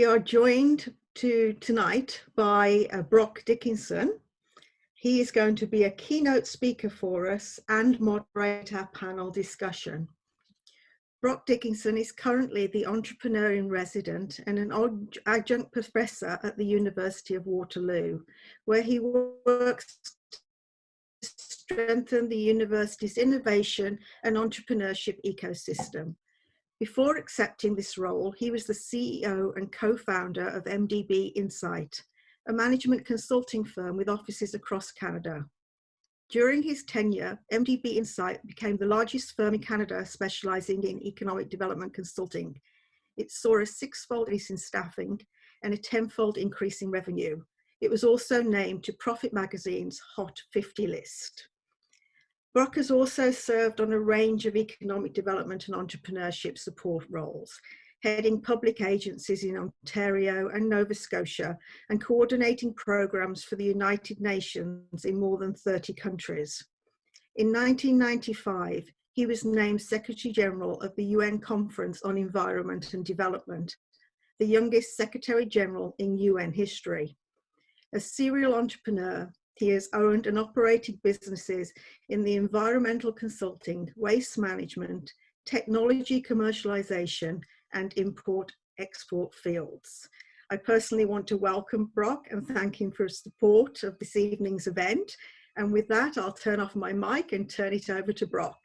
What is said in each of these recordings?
We are joined tonight by Brock Dickinson. He is going to be a keynote speaker for us and moderate our panel discussion. Brock Dickinson is currently the entrepreneur in resident and an adjunct professor at the University of Waterloo, where he works to strengthen the university's innovation and entrepreneurship ecosystem. Before accepting this role, he was the CEO and co-founder of MDB Insight, a management consulting firm with offices across Canada. During his tenure, MDB Insight became the largest firm in Canada specializing in economic development consulting. It saw a 6-fold increase in staffing and a 10-fold increase in revenue. It was also named to Profit Magazine's Hot 50 list. Brock has also served on a range of economic development and entrepreneurship support roles, heading public agencies in Ontario and Nova Scotia and coordinating programs for the United Nations in more than 30 countries. In 1995, he was named Secretary General of the UN Conference on Environment and Development, the youngest Secretary General in UN history. A serial entrepreneur, he has owned and operated businesses in the environmental consulting, waste management, technology commercialization, and import-export fields. I personally want to welcome Brock and thank him for his support of this evening's event. And with that, I'll turn off my mic and turn it over to Brock.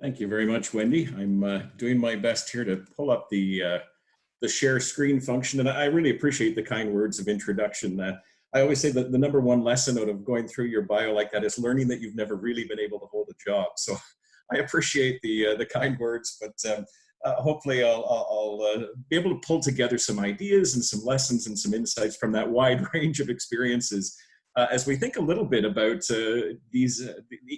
Thank you very much, Wendy. I'm doing my best here to pull up the share screen function, and I really appreciate the kind words of introduction. I always say that the #1 lesson out of going through your bio like that is learning that you've never really been able to hold a job. So I appreciate the kind words, but hopefully I'll be able to pull together some ideas and some lessons and some insights from that wide range of experiences as we think a little bit about the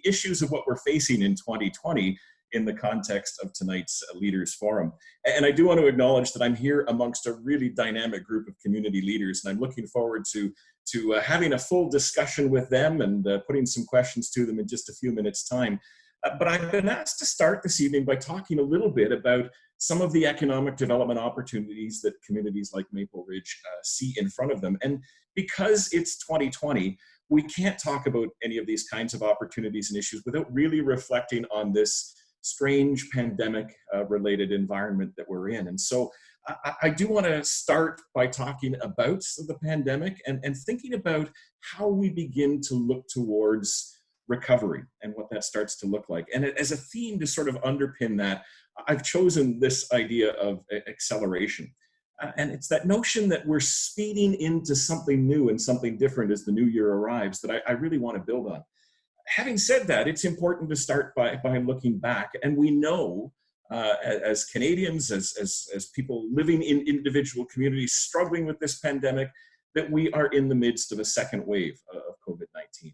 issues of what we're facing in 2020 in the context of tonight's Leaders Forum. And I do want to acknowledge that I'm here amongst a really dynamic group of community leaders, and I'm looking forward to having a full discussion with them and putting some questions to them in just a few minutes' time. But I've been asked to start this evening by talking a little bit about some of the economic development opportunities that communities like Maple Ridge see in front of them. And because it's 2020, we can't talk about any of these kinds of opportunities and issues without really reflecting on this strange pandemic related environment that we're in. And so I do want to start by talking about the pandemic and thinking about how we begin to look towards recovery and what that starts to look like. And as a theme to sort of underpin that, I've chosen this idea of acceleration. And it's that notion that we're speeding into something new and something different as the new year arrives that I really want to build on. Having said that, it's important to start by looking back. And we know as Canadians, as people living in individual communities struggling with this pandemic, that we are in the midst of a second wave of COVID-19.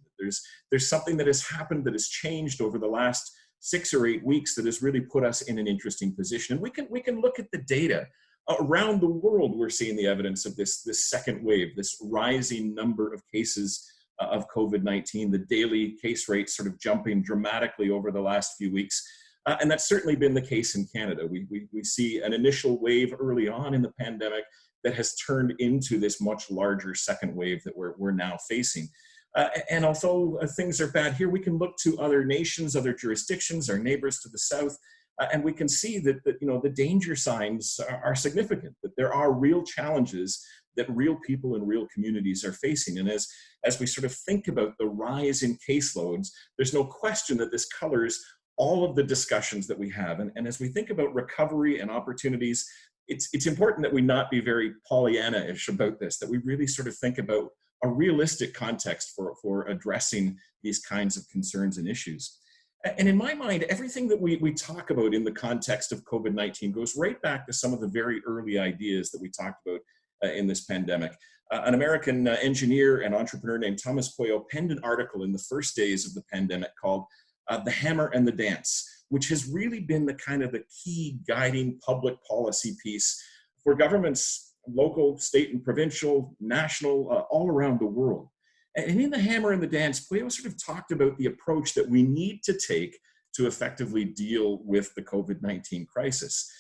There's something that has happened that has changed over the last 6 or 8 weeks that has really put us in an interesting position. And we can look at the data. Around the world, we're seeing the evidence of this second wave, this rising number of cases of COVID-19, the daily case rate sort of jumping dramatically over the last few weeks. And that's certainly been the case in Canada. We see an initial wave early on in the pandemic that has turned into this much larger second wave that we're now facing. And although things are bad here, we can look to other nations, other jurisdictions, our neighbors to the south, and we can see that the danger signs are significant, that there are real challenges that real people and real communities are facing. And as we sort of think about the rise in caseloads, there's no question that this colors all of the discussions that we have. And as we think about recovery and opportunities, it's important that we not be very Pollyanna-ish about this, that we really sort of think about a realistic context for addressing these kinds of concerns and issues. And in my mind, everything that we talk about in the context of COVID-19 goes right back to some of the very early ideas that we talked about in this pandemic. An American engineer and entrepreneur named Thomas Poyo penned an article in the first days of the pandemic called The Hammer and the Dance, which has really been the kind of the key guiding public policy piece for governments, local, state and provincial, national, all around the world. And in the hammer and the dance, Pueo sort of talked about the approach that we need to take to effectively deal with the COVID-19 crisis.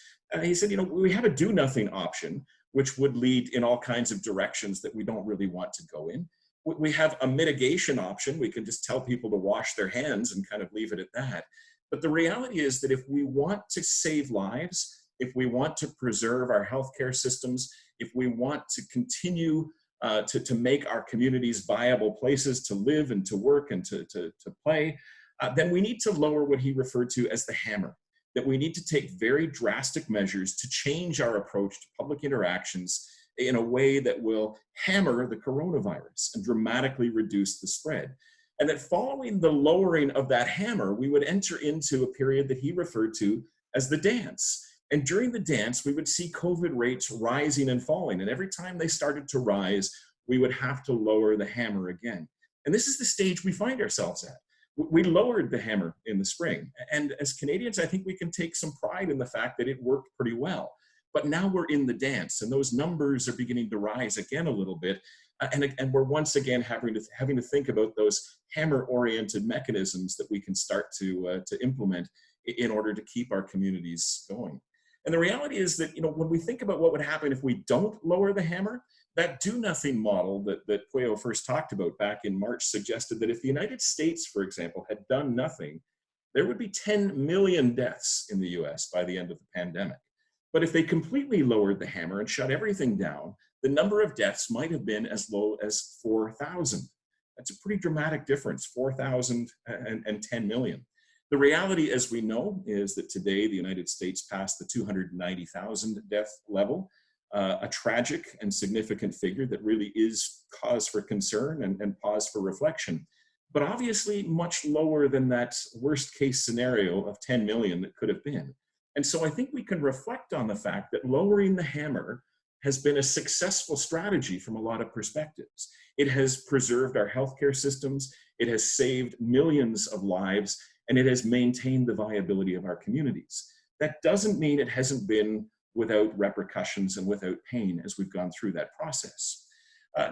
He said, we have a do-nothing option, which would lead in all kinds of directions that we don't really want to go in. We have a mitigation option. We can just tell people to wash their hands and kind of leave it at that. But the reality is that if we want to save lives, if we want to preserve our healthcare systems, if we want to continue to make our communities viable places to live and to work and to play, then we need to lower what he referred to as the hammer. That we need to take very drastic measures to change our approach to public interactions in a way that will hammer the coronavirus and dramatically reduce the spread. And that following the lowering of that hammer, we would enter into a period that he referred to as the dance. And during the dance, we would see COVID rates rising and falling. And every time they started to rise, we would have to lower the hammer again. And this is the stage we find ourselves at. We lowered the hammer in the spring. And as Canadians, I think we can take some pride in the fact that it worked pretty well. But now we're in the dance, and those numbers are beginning to rise again a little bit. And we're once again having to think about those hammer-oriented mechanisms that we can start to implement in order to keep our communities going. And the reality is that, when we think about what would happen if we don't lower the hammer, that do-nothing model that Pueo first talked about back in March suggested that if the United States, for example, had done nothing, there would be 10 million deaths in the US by the end of the pandemic. But if they completely lowered the hammer and shut everything down, the number of deaths might have been as low as 4,000. That's a pretty dramatic difference, 4,000 and 10 million. The reality, as we know, is that today the United States passed the 290,000 death level, a tragic and significant figure that really is cause for concern and pause for reflection, but obviously much lower than that worst case scenario of 10 million that could have been. And so I think we can reflect on the fact that lowering the hammer has been a successful strategy from a lot of perspectives. It has preserved our healthcare systems, it has saved millions of lives, and it has maintained the viability of our communities. That doesn't mean it hasn't been without repercussions and without pain as we've gone through that process.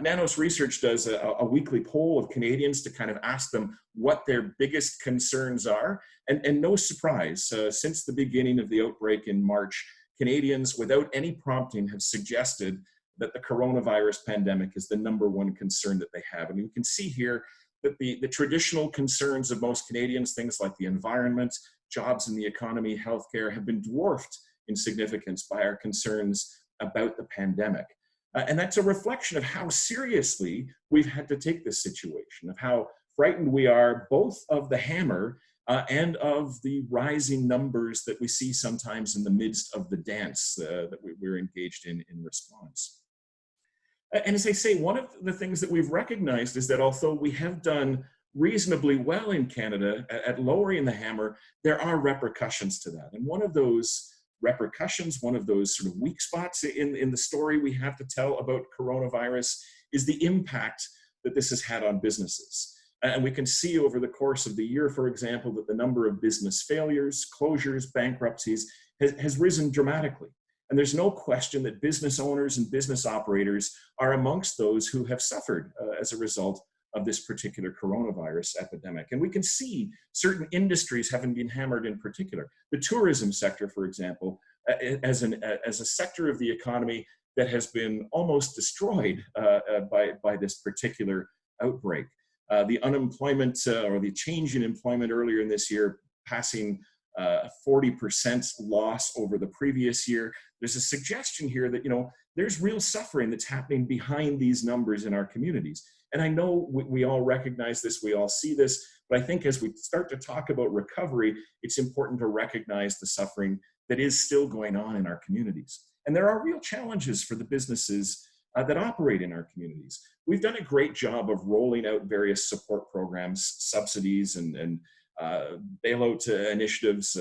Nanos Research does a weekly poll of Canadians to kind of ask them what their biggest concerns are. And no surprise, since the beginning of the outbreak in March, Canadians, without any prompting, have suggested that the coronavirus pandemic is the #1 concern that they have. And you can see here that the traditional concerns of most Canadians, things like the environment, jobs in the economy, healthcare, have been dwarfed in significance by our concerns about the pandemic. And that's a reflection of how seriously we've had to take this situation, of how frightened we are both of the hammer and of the rising numbers that we see sometimes in the midst of the dance that we're engaged in response. And as I say, one of the things that we've recognized is that although we have done reasonably well in Canada at lowering the hammer, there are repercussions to that. And one of those repercussions, one of those sort of weak spots in the story we have to tell about coronavirus is the impact that this has had on businesses. And we can see over the course of the year, for example, that the number of business failures, closures, bankruptcies has risen dramatically. And there's no question that business owners and business operators are amongst those who have suffered as a result of this particular coronavirus epidemic. And we can see certain industries having been hammered in particular. The tourism sector, for example, as a sector of the economy that has been almost destroyed by this particular outbreak. The unemployment or the change in employment earlier in this year, passing 40% loss over the previous year. There's a suggestion here that, there's real suffering that's happening behind these numbers in our communities. And I know we all recognize this, we all see this, but I think as we start to talk about recovery, it's important to recognize the suffering that is still going on in our communities. And there are real challenges for the businesses that operate in our communities. We've done a great job of rolling out various support programs, subsidies and bailout initiatives,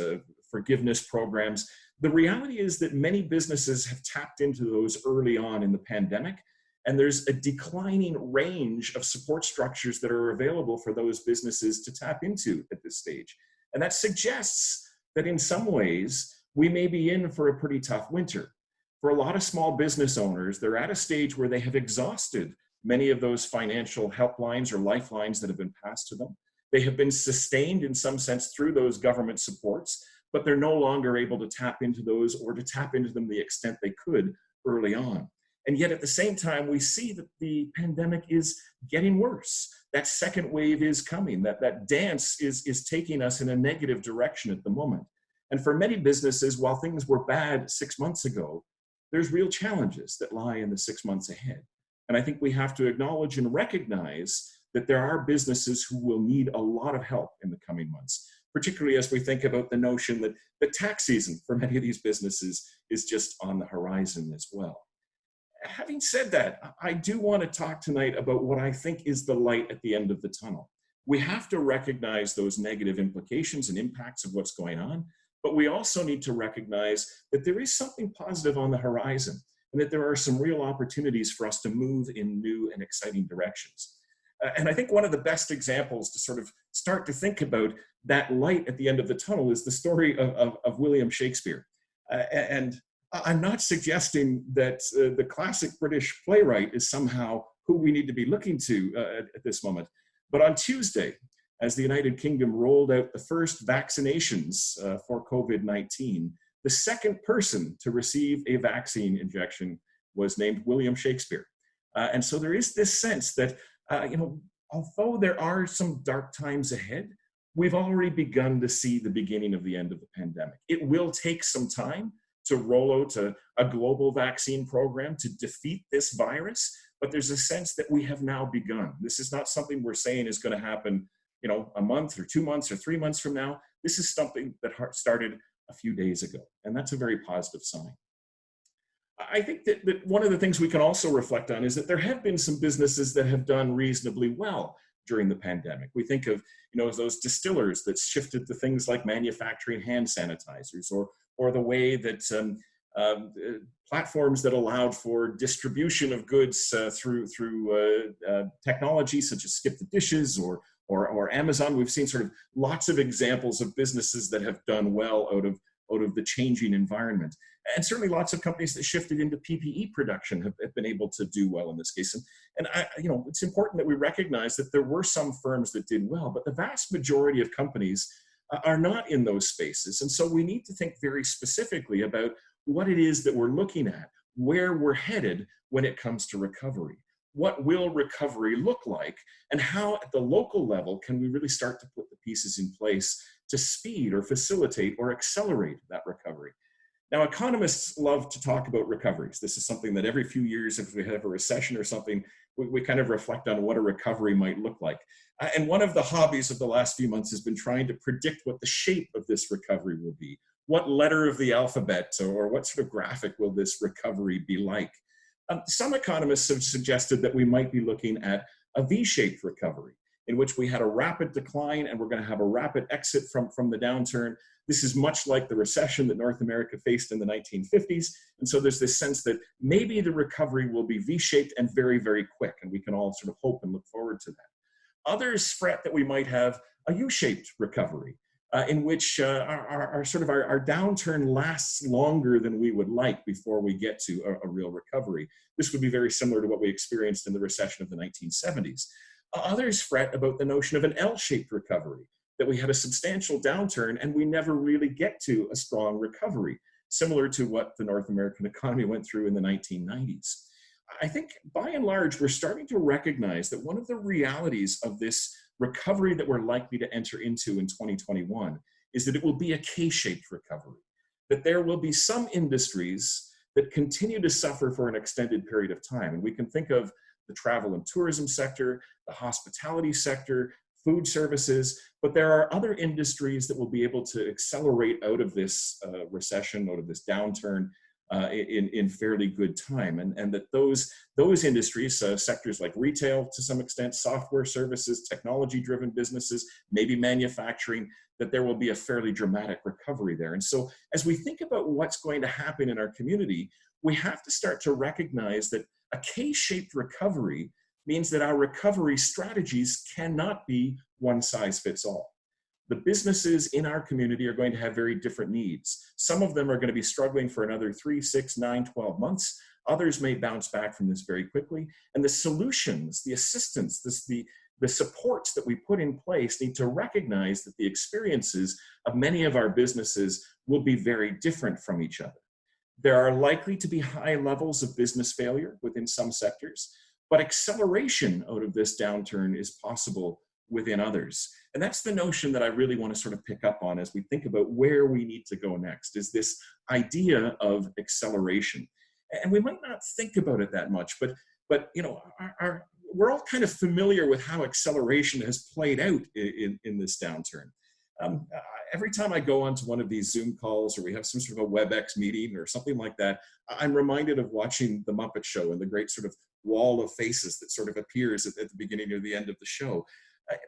forgiveness programs. The reality is that many businesses have tapped into those early on in the pandemic, and there's a declining range of support structures that are available for those businesses to tap into at this stage. And that suggests that in some ways, we may be in for a pretty tough winter. For a lot of small business owners, they're at a stage where they have exhausted many of those financial helplines or lifelines that have been passed to them. They have been sustained in some sense through those government supports, but they're no longer able to tap into those or to tap into them the extent they could early on. And yet at the same time, we see that the pandemic is getting worse. That second wave is coming. That dance is taking us in a negative direction at the moment. And for many businesses, while things were bad 6 months ago, there's real challenges that lie in the 6 months ahead. And I think we have to acknowledge and recognize that there are businesses who will need a lot of help in the coming months, particularly as we think about the notion that the tax season for many of these businesses is just on the horizon as well. Having said that, I do want to talk tonight about what I think is the light at the end of the tunnel. We have to recognize those negative implications and impacts of what's going on, but we also need to recognize that there is something positive on the horizon and that there are some real opportunities for us to move in new and exciting directions. And I think one of the best examples to sort of start to think about that light at the end of the tunnel is the story of William Shakespeare. And I'm not suggesting that the classic British playwright is somehow who we need to be looking to at this moment. But on Tuesday, as the United Kingdom rolled out the first vaccinations for COVID-19, the second person to receive a vaccine injection was named William Shakespeare. And so there is this sense that, although there are some dark times ahead, we've already begun to see the beginning of the end of the pandemic. It will take some time to roll out a global vaccine program to defeat this virus, but there's a sense that we have now begun. This is not something we're saying is going to happen, a month or 2 months or 3 months from now. This is something that started a few days ago, and that's a very positive sign. I think that one of the things we can also reflect on is that there have been some businesses that have done reasonably well during the pandemic. We think of, those distillers that shifted to things like manufacturing hand sanitizers, or the way that platforms that allowed for distribution of goods through technology, such as Skip the Dishes or Amazon. We've seen sort of lots of examples of businesses that have done well out of the changing environment. And certainly lots of companies that shifted into PPE production have been able to do well in this case. And it's important that we recognize that there were some firms that did well, but the vast majority of companies are not in those spaces. And so we need to think very specifically about what it is that we're looking at, where we're headed when it comes to recovery. What will recovery look like, and how at the local level can we really start to put the pieces in place to speed or facilitate or accelerate that recovery? Now, economists love to talk about recoveries. This is something that every few years, if we have a recession or something, we kind of reflect on what a recovery might look like. And one of the hobbies of the last few months has been trying to predict what the shape of this recovery will be. What letter of the alphabet or what sort of graphic will this recovery be like? Some economists have suggested that we might be looking at a V-shaped recovery, in which we had a rapid decline and we're going to have a rapid exit from the downturn. This is much like the recession that North America faced in the 1950s. And so there's this sense that maybe the recovery will be V-shaped and very, very quick. And we can all sort of hope and look forward to that. Others fret that we might have a U-shaped recovery, in which our downturn lasts longer than we would like before we get to a real recovery. This would be very similar to what we experienced in the recession of the 1970s. Others fret about the notion of an L-shaped recovery, that we had a substantial downturn and we never really get to a strong recovery, similar to what the North American economy went through in the 1990s. I think by and large, we're starting to recognize that one of the realities of this recovery that we're likely to enter into in 2021 is that it will be a K-shaped recovery, that there will be some industries that continue to suffer for an extended period of time. And we can think of the travel and tourism sector, the hospitality sector, food services, but there are other industries that will be able to accelerate out of this recession, out of this downturn in fairly good time. And that those industries, sectors like retail to some extent, software services, technology-driven businesses, maybe manufacturing, that there will be a fairly dramatic recovery there. And so as we think about what's going to happen in our community, we have to start to recognize that a K-shaped recovery means that our recovery strategies cannot be one size fits all. the businesses in our community are going to have very different needs. Some of them are going to be struggling for another 3, 6, 9, 12 months. Others may bounce back from this very quickly. And the solutions, the assistance, the supports that we put in place need to recognize that the experiences of many of our businesses will be very different from each other. There are likely to be high levels of business failure within some sectors, but acceleration out of this downturn is possible within others. And that's the notion that I really want to sort of pick up on as we think about where we need to go next, is this idea of acceleration. And we might not think about it that much, but you know, we're all kind of familiar with how acceleration has played out in this downturn. Every time I go onto one of these Zoom calls, or we have some sort of a WebEx meeting or something like that, I'm reminded of watching The Muppet Show and the great sort of wall of faces that sort of appears at the beginning or the end of the show.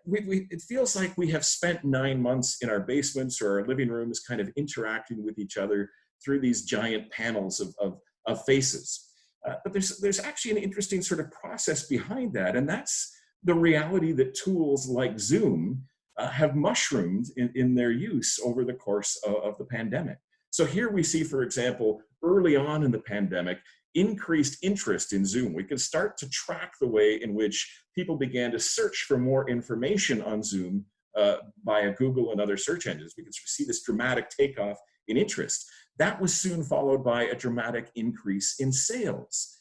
It feels like we have spent 9 months in our basements or our living rooms kind of interacting with each other through these giant panels of faces. But there's actually an interesting sort of process behind that, and that's the reality that tools like Zoom have mushroomed in their use over the course of the pandemic. So here we see, for example, early on in the pandemic, increased interest in Zoom. We can start to track the way in which people began to search for more information on Zoom via Google and other search engines. We can see this dramatic takeoff in interest. That was soon followed by a dramatic increase in sales.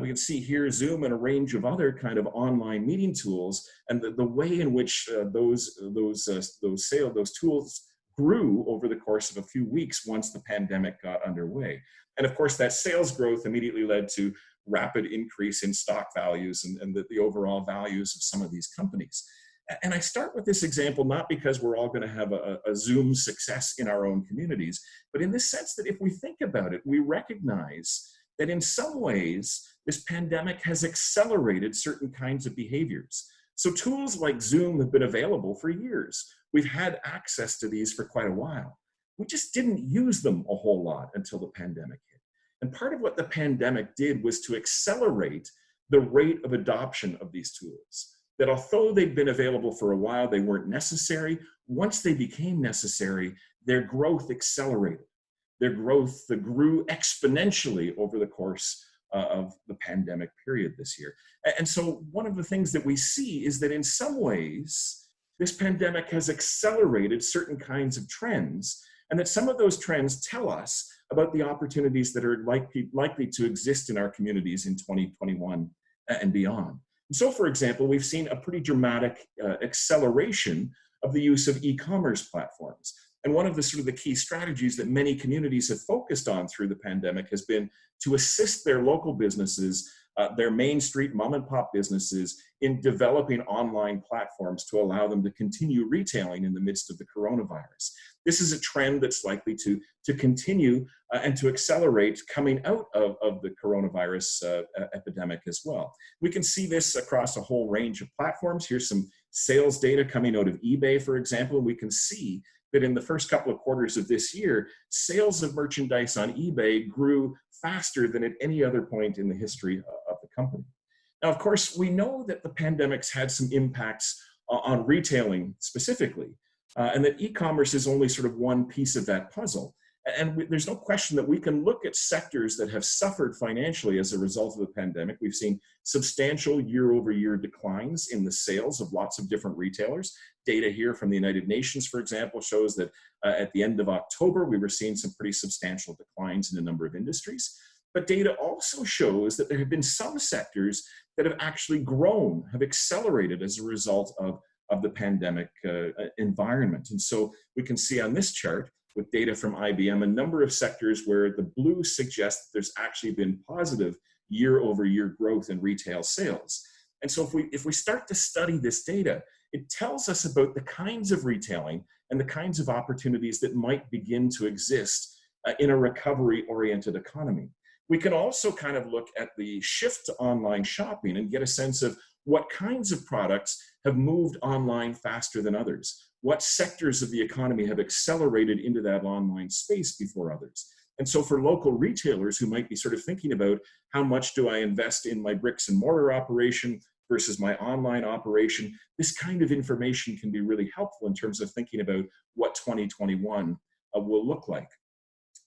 We can see here Zoom and a range of other kind of online meeting tools, and the way in which those tools grew over the course of a few weeks once the pandemic got underway. And of course, that sales growth immediately led to rapid increase in stock values and the overall values of some of these companies. And I start with this example not because we're all going to have a Zoom success in our own communities, but in the sense that if we think about it, we recognize that in some ways, this pandemic has accelerated certain kinds of behaviors. So tools like Zoom have been available for years. We've had access to these for quite a while. We just didn't use them a whole lot until the pandemic hit. And part of what the pandemic did was to accelerate the rate of adoption of these tools. That although they'd been available for a while, they weren't necessary. Once they became necessary, their growth accelerated. Their growth grew exponentially over the course of the pandemic period this year. And so one of the things that we see is that in some ways, this pandemic has accelerated certain kinds of trends, and that some of those trends tell us about the opportunities that are likely to exist in our communities in 2021 and beyond. And so, for example, we've seen a pretty dramatic acceleration of the use of e-commerce platforms. And one of the sort of the key strategies that many communities have focused on through the pandemic has been to assist their local businesses, their Main Street mom and pop businesses, in developing online platforms to allow them to continue retailing in the midst of the coronavirus. This is a trend that's likely to continue and to accelerate coming out of the coronavirus epidemic as well. We can see this across a whole range of platforms. Here's some sales data coming out of eBay, for example. We can see that in the first couple of quarters of this year, sales of merchandise on eBay grew faster than at any other point in the history of the company. Now, of course, we know that the pandemic's had some impacts on retailing specifically, and that e-commerce is only sort of one piece of that puzzle. And there's no question that we can look at sectors that have suffered financially as a result of the pandemic. We've seen substantial year-over-year declines in the sales of lots of different retailers. Data here from the United Nations, for example, shows that at the end of October, we were seeing some pretty substantial declines in a number of industries. But data also shows that there have been some sectors that have actually grown, have accelerated as a result of the pandemic environment. And so we can see on this chart, with data from IBM, a number of sectors where the blue suggests that there's actually been positive year-over-year growth in retail sales. And so if we start to study this data, it tells us about the kinds of retailing and the kinds of opportunities that might begin to exist in a recovery-oriented economy. We can also kind of look at the shift to online shopping and get a sense of what kinds of products have moved online faster than others. What sectors of the economy have accelerated into that online space before others? And so for local retailers who might be sort of thinking about how much do I invest in my bricks and mortar operation versus my online operation, this kind of information can be really helpful in terms of thinking about what 2021 will look like.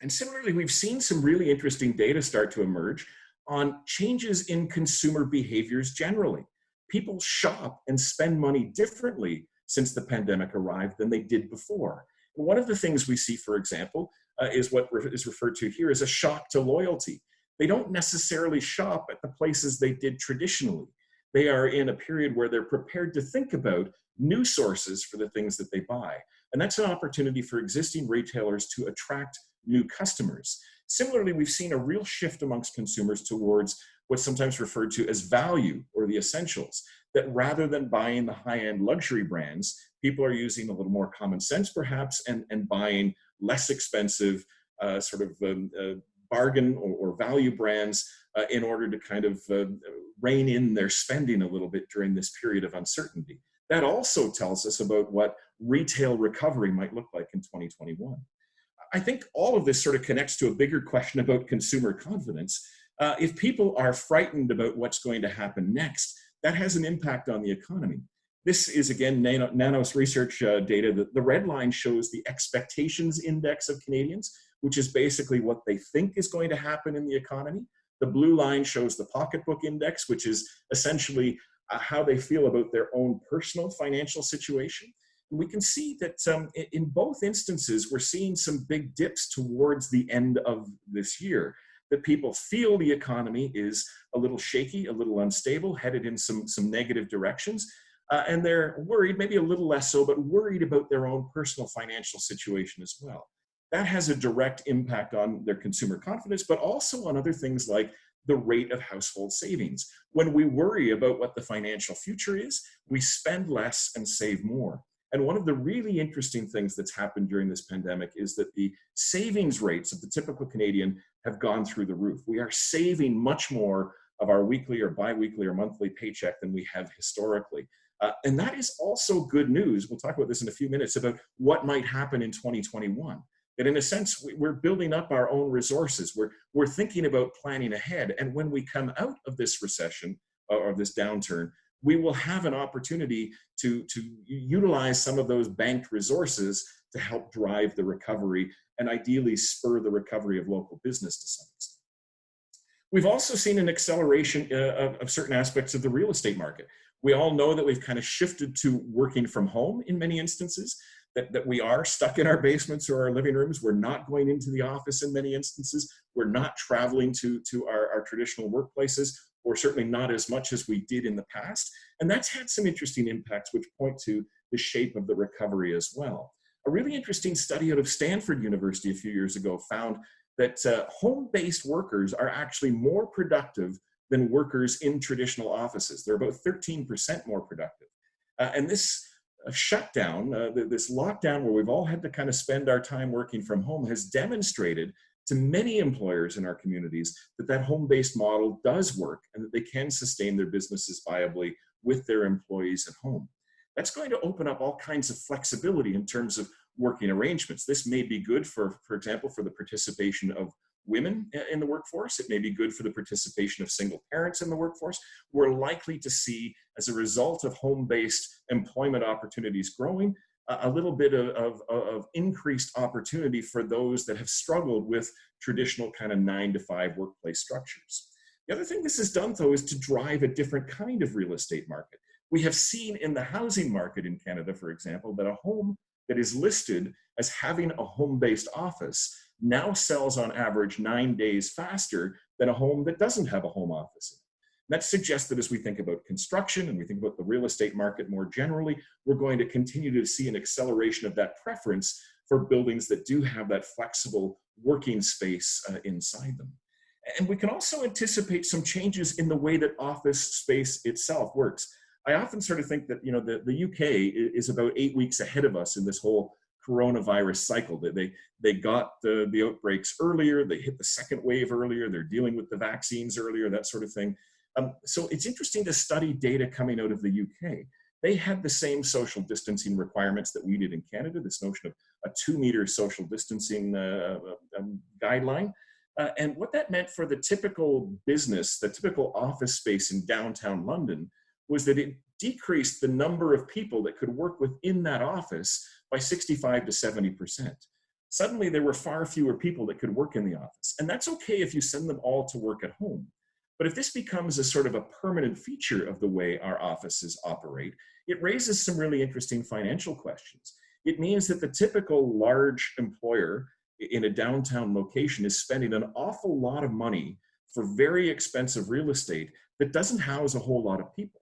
And similarly, we've seen some really interesting data start to emerge on changes in consumer behaviors generally. People shop and spend money differently since the pandemic arrived than they did before. And one of the things we see, for example, is what is referred to here as a shock to loyalty. They don't necessarily shop at the places they did traditionally. They are in a period where they're prepared to think about new sources for the things that they buy. And that's an opportunity for existing retailers to attract new customers. Similarly, we've seen a real shift amongst consumers towards what's sometimes referred to as value or the essentials, that rather than buying the high-end luxury brands, people are using a little more common sense perhaps and buying less expensive bargain or value brands in order to kind of rein in their spending a little bit during this period of uncertainty. That also tells us about what retail recovery might look like in 2021. I think all of this sort of connects to a bigger question about consumer confidence. If people are frightened about what's going to happen next, that has an impact on the economy. This is, again, Nanos research data. The red line shows the expectations index of Canadians, which is basically what they think is going to happen in the economy. The blue line shows the pocketbook index, which is essentially how they feel about their own personal financial situation. And we can see that in both instances, we're seeing some big dips towards the end of this year, that people feel the economy is a little shaky, a little unstable, headed in some negative directions. And they're worried, maybe a little less so, but worried about their own personal financial situation as well. That has a direct impact on their consumer confidence, but also on other things like the rate of household savings. When we worry about what the financial future is, we spend less and save more. And one of the really interesting things that's happened during this pandemic is that the savings rates of the typical Canadian have gone through the roof. We are saving much more of our weekly or biweekly or monthly paycheck than we have historically. And that is also good news. We'll talk about this in a few minutes about what might happen in 2021. That in a sense, we're building up our own resources. We're thinking about planning ahead. And when we come out of this recession or this downturn, we will have an opportunity to utilize some of those banked resources to help drive the recovery and ideally spur the recovery of local business to some extent. We've also seen an acceleration of certain aspects of the real estate market. We all know that we've kind of shifted to working from home in many instances, that we are stuck in our basements or our living rooms. We're not going into the office in many instances. We're not traveling to our traditional workplaces, or certainly not as much as we did in the past. And that's had some interesting impacts which point to the shape of the recovery as well. A really interesting study out of Stanford University a few years ago found that home-based workers are actually more productive than workers in traditional offices. They're about 13% more productive. And this shutdown, this lockdown where we've all had to kind of spend our time working from home, has demonstrated to many employers in our communities that home-based model does work and that they can sustain their businesses viably with their employees at home. That's going to open up all kinds of flexibility in terms of working arrangements. This may be good for example, for the participation of women in the workforce. It may be good for the participation of single parents in the workforce. We're likely to see, as a result of home-based employment opportunities growing, a little bit of increased opportunity for those that have struggled with traditional kind of 9-to-5 workplace structures. The other thing this has done, though, is to drive a different kind of real estate market. We have seen in the housing market in Canada, for example, that a home that is listed as having a home-based office now sells on average 9 days faster than a home that doesn't have a home office. That suggests that as we think about construction and we think about the real estate market more generally, we're going to continue to see an acceleration of that preference for buildings that do have that flexible working space inside them. And we can also anticipate some changes in the way that office space itself works. I often sort of think that, the UK is about 8 weeks ahead of us in this whole coronavirus cycle. They got the outbreaks earlier, they hit the second wave earlier, they're dealing with the vaccines earlier, that sort of thing. So it's interesting to study data coming out of the UK. They had the same social distancing requirements that we did in Canada, this notion of a 2-meter social distancing guideline. And what that meant for the typical business, the typical office space in downtown London, was that it decreased the number of people that could work within that office by 65 to 70%. Suddenly there were far fewer people that could work in the office. And that's okay if you send them all to work at home. But if this becomes a sort of a permanent feature of the way our offices operate, it raises some really interesting financial questions. It means that the typical large employer in a downtown location is spending an awful lot of money for very expensive real estate that doesn't house a whole lot of people.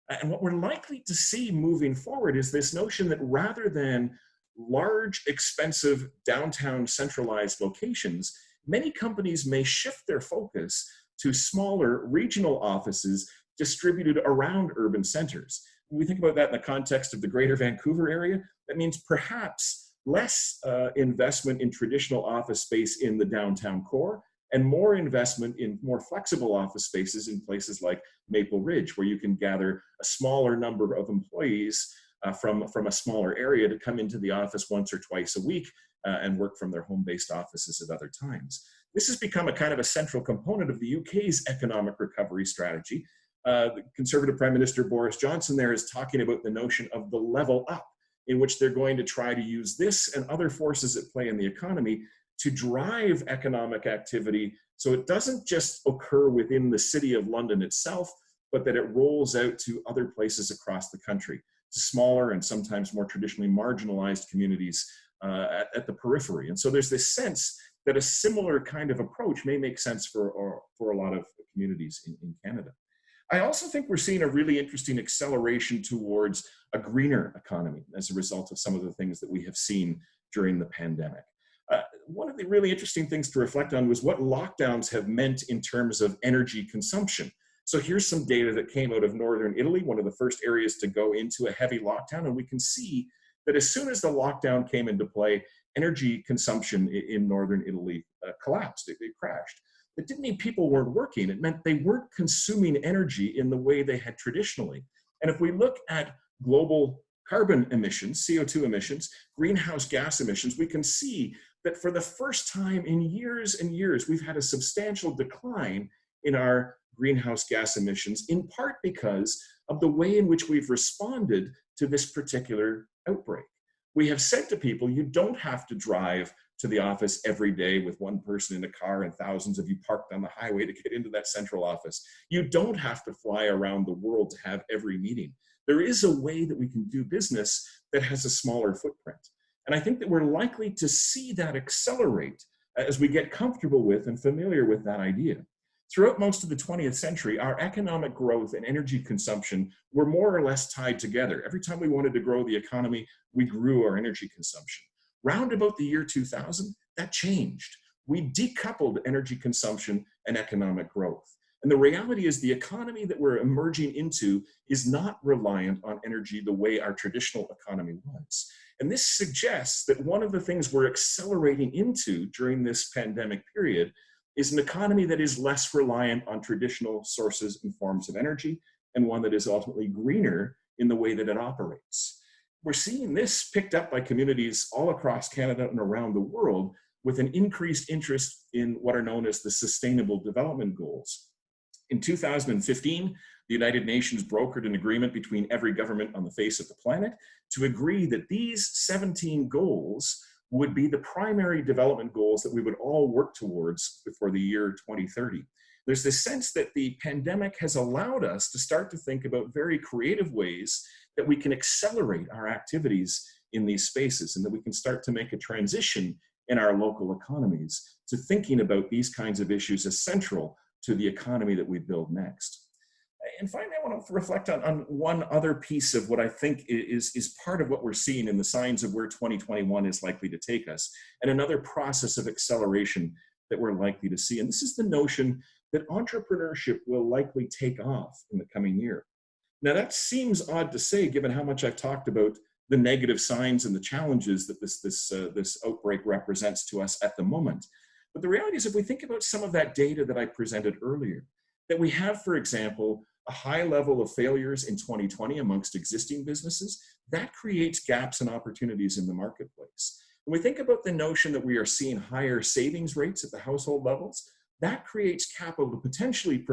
And what we're likely to see moving forward is this notion that rather than large, expensive, downtown centralized locations, many companies may shift their focus to smaller regional offices distributed around urban centers. When we think about that in the context of the greater Vancouver area, that means perhaps less investment in traditional office space in the downtown core and more investment in more flexible office spaces in places like Maple Ridge, where you can gather a smaller number of employees from a smaller area to come into the office once or twice a week and work from their home-based offices at other times. This has become a kind of a central component of the UK's economic recovery strategy. The Conservative Prime Minister Boris Johnson there is talking about the notion of the level up, in which they're going to try to use this and other forces at play in the economy to drive economic activity so it doesn't just occur within the city of London itself, but that it rolls out to other places across the country, to smaller and sometimes more traditionally marginalized communities at the periphery. And so there's this sense that a similar kind of approach may make sense for a lot of communities in Canada. I also think we're seeing a really interesting acceleration towards a greener economy as a result of some of the things that we have seen during the pandemic. One of the really interesting things to reflect on was what lockdowns have meant in terms of energy consumption. So here's some data that came out of northern Italy, one of the first areas to go into a heavy lockdown, and we can see that as soon as the lockdown came into play, energy consumption in northern Italy collapsed, it crashed. It didn't mean people weren't working, it meant they weren't consuming energy in the way they had traditionally. And if we look at global carbon emissions, CO2 emissions, greenhouse gas emissions, we can see that for the first time in years and years, we've had a substantial decline in our greenhouse gas emissions, in part because of the way in which we've responded to this particular outbreak. We have said to people, you don't have to drive to the office every day with one person in a car and thousands of you parked on the highway to get into that central office. You don't have to fly around the world to have every meeting. There is a way that we can do business that has a smaller footprint. And I think that we're likely to see that accelerate as we get comfortable with and familiar with that idea. Throughout most of the 20th century, our economic growth and energy consumption were more or less tied together. Every time we wanted to grow the economy, we grew our energy consumption. Round about the year 2000, that changed. We decoupled energy consumption and economic growth. And the reality is the economy that we're emerging into is not reliant on energy the way our traditional economy was. And this suggests that one of the things we're accelerating into during this pandemic period is an economy that is less reliant on traditional sources and forms of energy, and one that is ultimately greener in the way that it operates. We're seeing this picked up by communities all across Canada and around the world with an increased interest in what are known as the Sustainable Development Goals. In 2015, the United Nations brokered an agreement between every government on the face of the planet to agree that these 17 goals would be the primary development goals that we would all work towards before the year 2030. There's this sense that the pandemic has allowed us to start to think about very creative ways that we can accelerate our activities in these spaces, and that we can start to make a transition in our local economies to thinking about these kinds of issues as central to the economy that we build next. And finally, I want to reflect on one other piece of what I think is part of what we're seeing in the signs of where 2021 is likely to take us, and another process of acceleration that we're likely to see. And this is the notion that entrepreneurship will likely take off in the coming year. Now, that seems odd to say, given how much I've talked about the negative signs and the challenges that this outbreak represents to us at the moment. But the reality is, if we think about some of that data that I presented earlier, that we have, for example, a high level of failures in 2020 amongst existing businesses, that creates gaps and opportunities in the marketplace. When we think about the notion that we are seeing higher savings rates at the household levels, that creates capital to potentially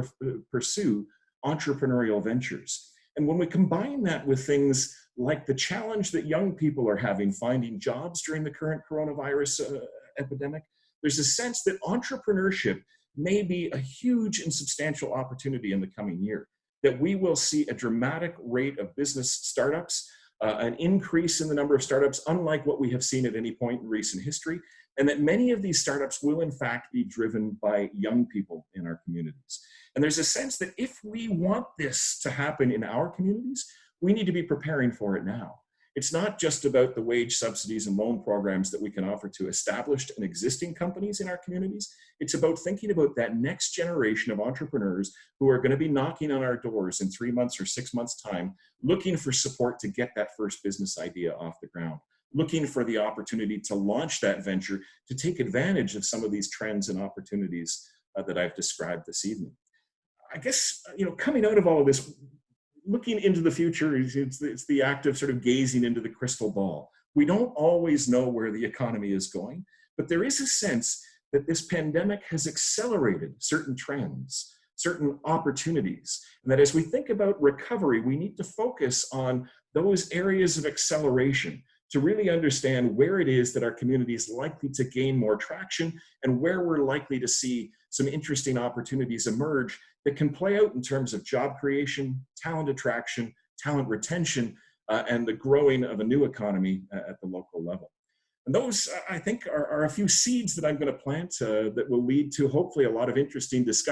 pursue entrepreneurial ventures. And when we combine that with things like the challenge that young people are having finding jobs during the current coronavirus epidemic, there's a sense that entrepreneurship may be a huge and substantial opportunity in the coming year, that we will see a dramatic rate of business startups, an increase in the number of startups, unlike what we have seen at any point in recent history, and that many of these startups will in fact be driven by young people in our communities. And there's a sense that if we want this to happen in our communities, we need to be preparing for it now. It's not just about the wage subsidies and loan programs that we can offer to established and existing companies in our communities. It's about thinking about that next generation of entrepreneurs who are going to be knocking on our doors in 3 months or 6 months' time, looking for support to get that first business idea off the ground, looking for the opportunity to launch that venture, to take advantage of some of these trends and opportunities that I've described this evening. I guess, coming out of all of this, looking into the future, it's the act of sort of gazing into the crystal ball. We don't always know where the economy is going, but there is a sense that this pandemic has accelerated certain trends, certain opportunities, and that as we think about recovery, we need to focus on those areas of acceleration to really understand where it is that our community is likely to gain more traction and where we're likely to see some interesting opportunities emerge that can play out in terms of job creation, talent attraction, talent retention, and the growing of a new economy at the local level. And those, I think, are a few seeds that I'm going to plant that will lead to hopefully a lot of interesting discussion